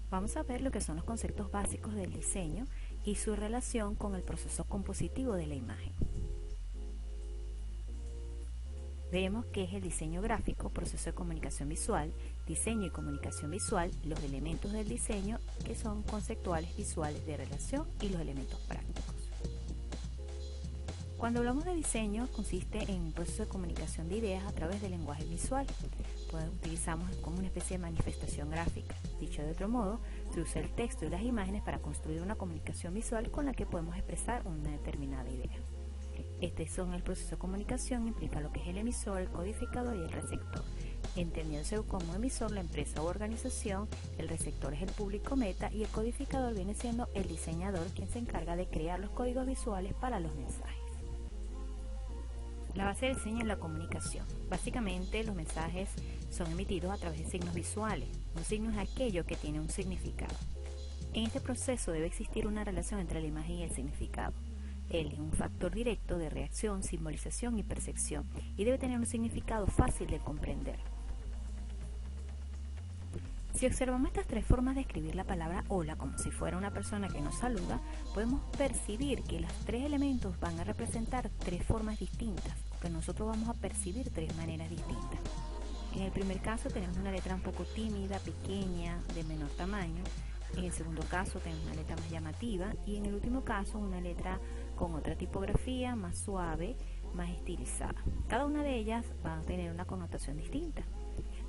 Vamos a ver lo que son los conceptos básicos del diseño y su relación con el proceso compositivo de la imagen. Veremos qué es el diseño gráfico, proceso de comunicación visual, diseño y comunicación visual, los elementos del diseño que son conceptuales, visuales, de relación y los elementos prácticos. Cuando hablamos de diseño, consiste en un proceso de comunicación de ideas a través del lenguaje visual. Pues utilizamos como una especie de manifestación gráfica. Dicho de otro modo, se usa el texto y las imágenes para construir una comunicación visual con la que podemos expresar una determinada idea. Este son el proceso de comunicación, implica lo que es el emisor, el codificador y el receptor. Entendiéndose como emisor la empresa u organización, el receptor es el público meta y el codificador viene siendo el diseñador quien se encarga de crear los códigos visuales para los mensajes. La base del diseño es la comunicación. Básicamente los mensajes son emitidos a través de signos visuales. Un signo es aquello que tiene un significado. En este proceso debe existir una relación entre la imagen y el significado. Él es un factor directo de reacción, simbolización y percepción y debe tener un significado fácil de comprender. Si observamos estas tres formas de escribir la palabra hola como si fuera una persona que nos saluda, podemos percibir que los tres elementos van a representar tres formas distintas, que nosotros vamos a percibir tres maneras distintas. En el primer caso tenemos una letra un poco tímida, pequeña, de menor tamaño. En el segundo caso tenemos una letra más llamativa y en el último caso una letra con otra tipografía, más suave, más estilizada. Cada una de ellas va a tener una connotación distinta.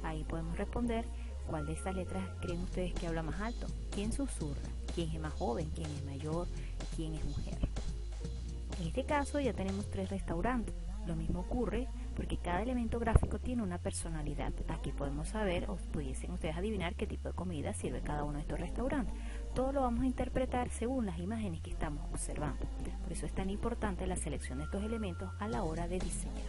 Ahí podemos responder cuál de estas letras creen ustedes que habla más alto, quién susurra, quién es más joven, quién es mayor, quién es mujer. En este caso ya tenemos tres restaurantes. Lo mismo ocurre porque cada elemento gráfico tiene una personalidad. Aquí podemos saber o pudiesen ustedes adivinar qué tipo de comida sirve cada uno de estos restaurantes. Todo lo vamos a interpretar según las imágenes que estamos observando. Por eso es tan importante la selección de estos elementos a la hora de diseñar.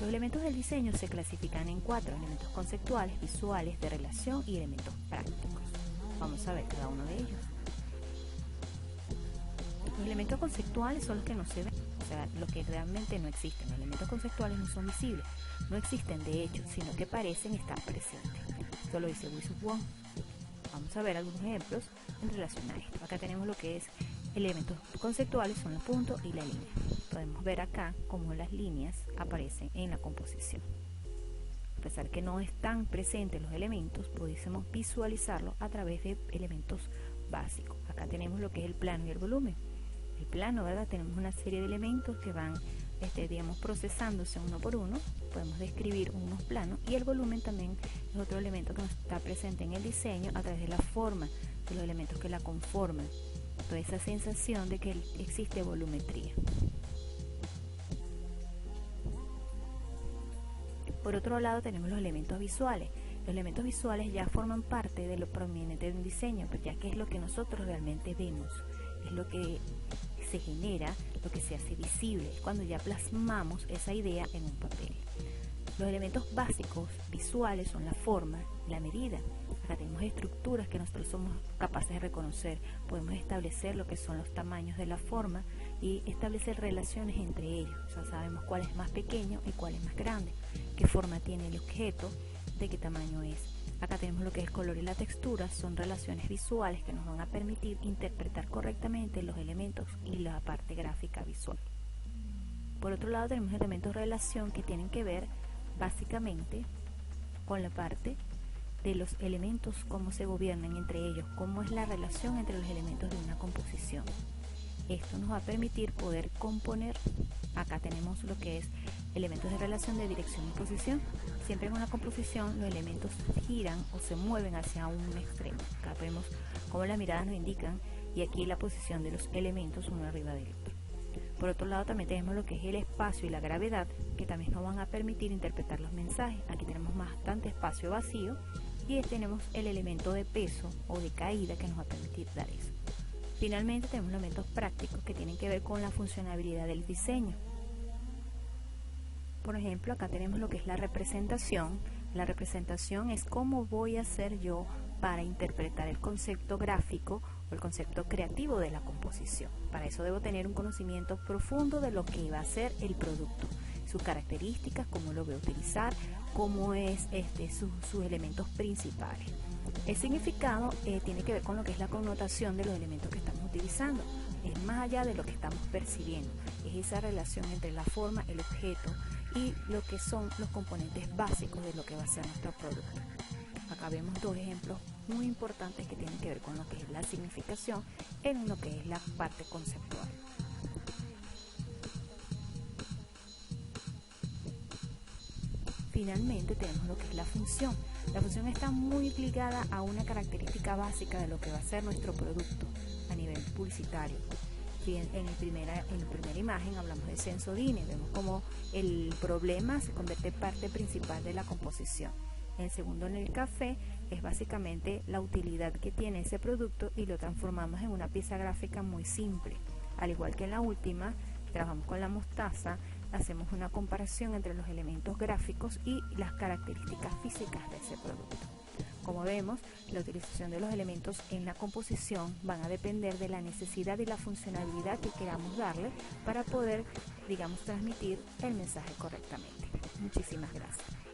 Los elementos del diseño se clasifican en cuatro: elementos conceptuales, visuales, de relación y elementos prácticos. Vamos a ver cada uno de ellos. Los elementos conceptuales son los que no se ven, o sea, los que realmente no existen. Los elementos conceptuales no son visibles, no existen de hecho, sino que parecen estar presentes. Esto lo dice Wilson Wong. Vamos a ver algunos ejemplos en relación a esto. Acá tenemos lo que es elementos conceptuales, son el punto y la línea. Podemos ver acá cómo las líneas aparecen en la composición. A pesar que no están presentes los elementos, pudiésemos visualizarlos a través de elementos básicos. Acá tenemos lo que es el plano y el volumen. El plano, ¿verdad? Tenemos una serie de elementos que van, digamos, procesándose uno por uno. Podemos describir unos planos y el volumen también es otro elemento que nos está presente en el diseño a través de la forma de los elementos que la conforman. Toda esa sensación de que existe volumetría. Por otro lado tenemos los elementos visuales. Los elementos visuales ya forman parte de lo prominente de un diseño, pues ya que es lo que nosotros realmente vemos, es lo que se genera, lo que se hace visible, cuando ya plasmamos esa idea en un papel. Los elementos básicos visuales son la forma y la medida. Acá tenemos estructuras que nosotros somos capaces de reconocer. Podemos establecer lo que son los tamaños de la forma y establecer relaciones entre ellos. O sea, sabemos cuál es más pequeño y cuál es más grande, qué forma tiene el objeto, de qué tamaño es. Acá tenemos lo que es el color y la textura, son relaciones visuales que nos van a permitir interpretar correctamente los elementos y la parte gráfica visual. Por otro lado tenemos elementos de relación que tienen que ver básicamente con la parte de los elementos, cómo se gobiernan entre ellos, cómo es la relación entre los elementos de una composición. Esto nos va a permitir poder componer. Acá tenemos lo que es elementos de relación de dirección y posición. Siempre en una composición los elementos giran o se mueven hacia un extremo. Acá vemos cómo las miradas nos indican y aquí la posición de los elementos uno arriba del otro. Por otro lado también tenemos lo que es el espacio y la gravedad, que también nos van a permitir interpretar los mensajes. Aquí tenemos bastante espacio vacío y tenemos el elemento de peso o de caída que nos va a permitir dar eso. Finalmente tenemos elementos prácticos que tienen que ver con la funcionabilidad del diseño. Por ejemplo, acá tenemos lo que es la representación. La representación es cómo voy a hacer yo para interpretar el concepto gráfico o el concepto creativo de la composición. Para eso debo tener un conocimiento profundo de lo que va a ser el producto, sus características, cómo lo voy a utilizar, cómo es sus elementos principales. El significado tiene que ver con lo que es la connotación de los elementos que estamos utilizando. Es más allá de lo que estamos percibiendo. Es esa relación entre la forma, el objeto y lo que son los componentes básicos de lo que va a ser nuestro producto. Acá vemos dos ejemplos muy importantes que tienen que ver con lo que es la significación en lo que es la parte conceptual. Finalmente tenemos lo que es la función. La función está muy ligada a una característica básica de lo que va a ser nuestro producto a nivel publicitario. En la primera imagen hablamos de Sensodyne, vemos como el problema se convierte en parte principal de la composición. En el segundo, en el café, es básicamente la utilidad que tiene ese producto y lo transformamos en una pieza gráfica muy simple. Al igual que en la última, trabajamos con la mostaza, hacemos una comparación entre los elementos gráficos y las características físicas de ese producto. Como vemos, la utilización de los elementos en la composición van a depender de la necesidad y la funcionalidad que queramos darle para poder, digamos, transmitir el mensaje correctamente. Muchísimas gracias.